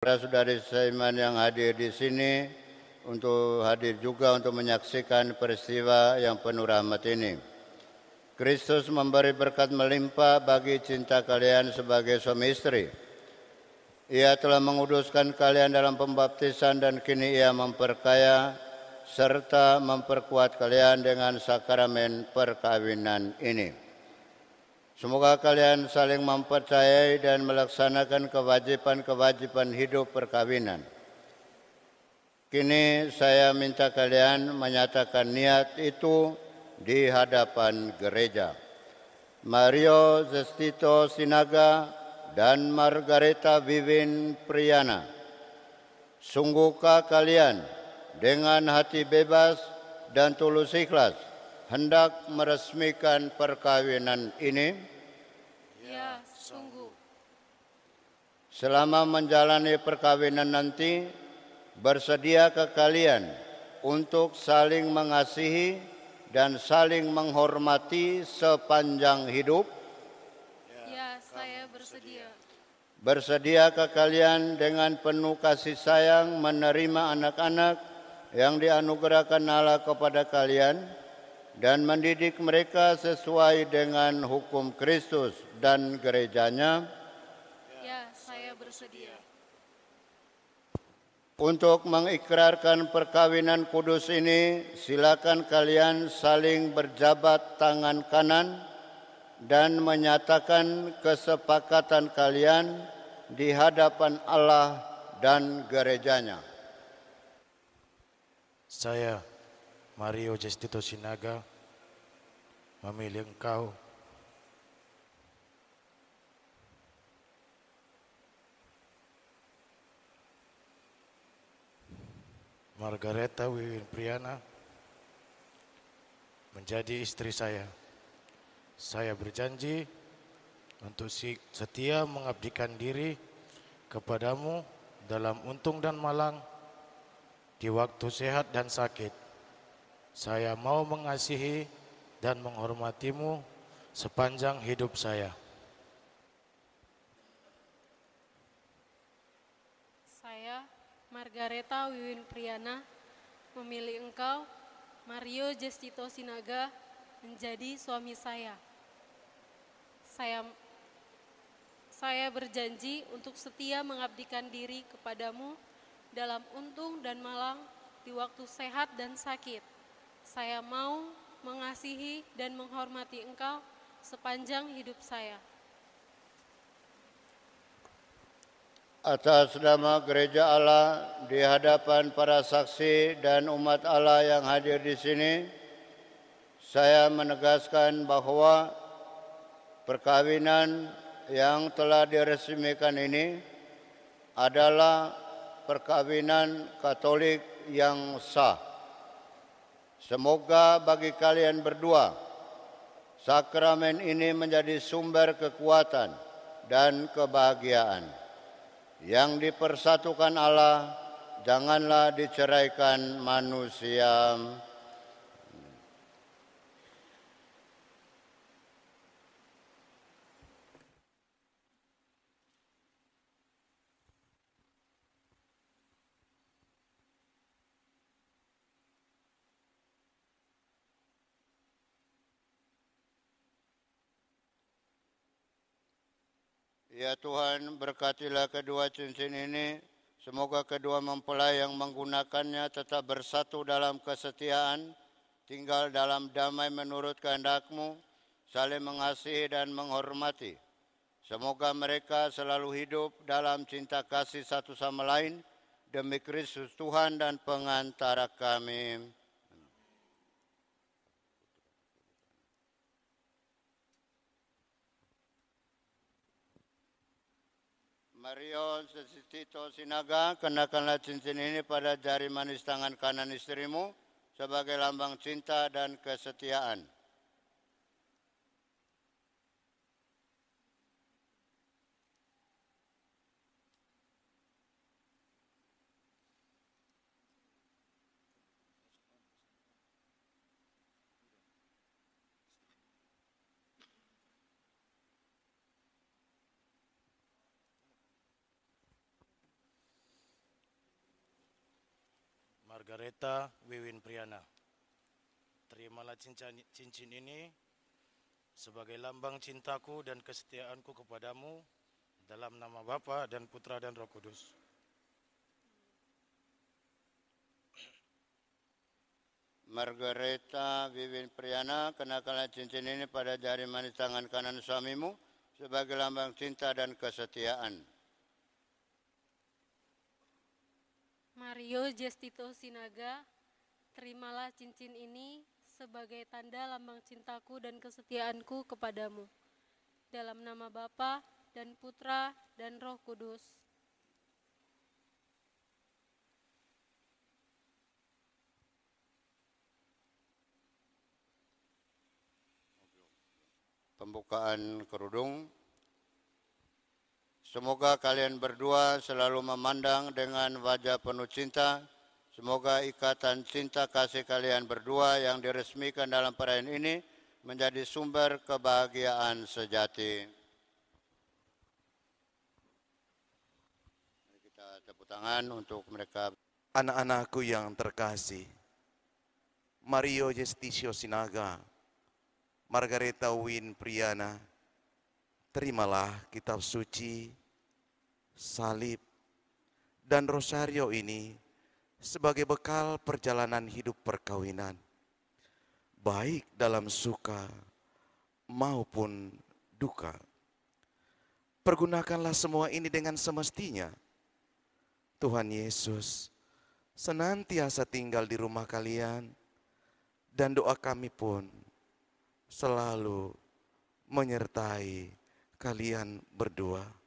Saudara-saudari seiman yang hadir di sini untuk hadir juga untuk menyaksikan peristiwa yang penuh rahmat ini. Kristus memberi berkat melimpah bagi cinta kalian sebagai suami istri. Ia telah menguduskan kalian dalam pembaptisan dan kini Ia memperkaya serta memperkuat kalian dengan sakramen perkawinan ini. Semoga kalian saling mempercayai dan melaksanakan kewajiban-kewajiban hidup perkawinan. Kini saya minta kalian menyatakan niat itu di hadapan gereja. Mario Zestito Sinaga dan Margareta Vivin Priana, sungguhkah kalian dengan hati bebas dan tulus ikhlas hendak meresmikan perkawinan ini? Ya, sungguh. Selama menjalani perkawinan nanti, bersediakah kalian untuk saling mengasihi dan saling menghormati sepanjang hidup? Ya, saya bersedia. Bersediakah kalian dengan penuh kasih sayang menerima anak-anak yang dianugerahkan Allah kepada kalian dan mendidik mereka sesuai dengan hukum Kristus dan gerejanya? Ya, saya bersedia. Untuk mengikrarkan perkawinan kudus ini, silakan kalian saling berjabat tangan kanan dan menyatakan kesepakatan kalian di hadapan Allah dan gerejanya. Saya, Mario Jestito Sinaga, memilih engkau Margareta Wiwin Priana menjadi istri saya. Saya berjanji untuk setia mengabdikan diri kepadamu dalam untung dan malang, di waktu sehat dan sakit. Saya mau mengasihi dan menghormatimu sepanjang hidup saya. Saya, Margareta Wiwin Priana, memilih engkau, Mario Jestito Sinaga, menjadi suami saya. Saya berjanji untuk setia mengabdikan diri kepadamu dalam untung dan malang, di waktu sehat dan sakit. Saya mau mengasihi dan menghormati engkau sepanjang hidup saya. Atas nama Gereja Allah di hadapan para saksi dan umat Allah yang hadir di sini, saya menegaskan bahwa perkawinan yang telah diresmikan ini adalah perkawinan Katolik yang sah. Semoga bagi kalian berdua, sakramen ini menjadi sumber kekuatan dan kebahagiaan. Yang dipersatukan Allah, janganlah diceraikan manusia. Ya Tuhan, berkatilah kedua cincin ini, semoga kedua mempelai yang menggunakannya tetap bersatu dalam kesetiaan, tinggal dalam damai menurut kehendak-Mu, saling mengasihi dan menghormati. Semoga mereka selalu hidup dalam cinta kasih satu sama lain, demi Kristus Tuhan dan pengantara kami. Mario Zestito Sinaga, kenakanlah cincin ini pada jari manis tangan kanan istrimu sebagai lambang cinta dan kesetiaan. Margareta Wiwin Priana. Terimalah cincin ini sebagai lambang cintaku dan kesetiaanku kepadamu dalam nama Bapa dan Putra dan Roh Kudus. Margareta Wiwin Priana, kenakanlah cincin ini pada jari manis tangan kanan suamimu sebagai lambang cinta dan kesetiaan. Mario Jestito Sinaga, terimalah cincin ini sebagai tanda lambang cintaku dan kesetiaanku kepadamu. Dalam nama Bapa dan Putra dan Roh Kudus. Pembukaan kerudung. Semoga kalian berdua selalu memandang dengan wajah penuh cinta. Semoga ikatan cinta kasih kalian berdua yang diresmikan dalam perayaan ini menjadi sumber kebahagiaan sejati. Mari kita tepuk tangan untuk mereka. Anak-anakku yang terkasih, Mario Jestisio Sinaga, Margareta Win Priana, terimalah kitab suci, salib, dan rosario ini sebagai bekal perjalanan hidup perkawinan, baik dalam suka maupun duka. Pergunakanlah semua ini dengan semestinya. Tuhan Yesus senantiasa tinggal di rumah kalian, dan doa kami pun selalu menyertai kalian berdua.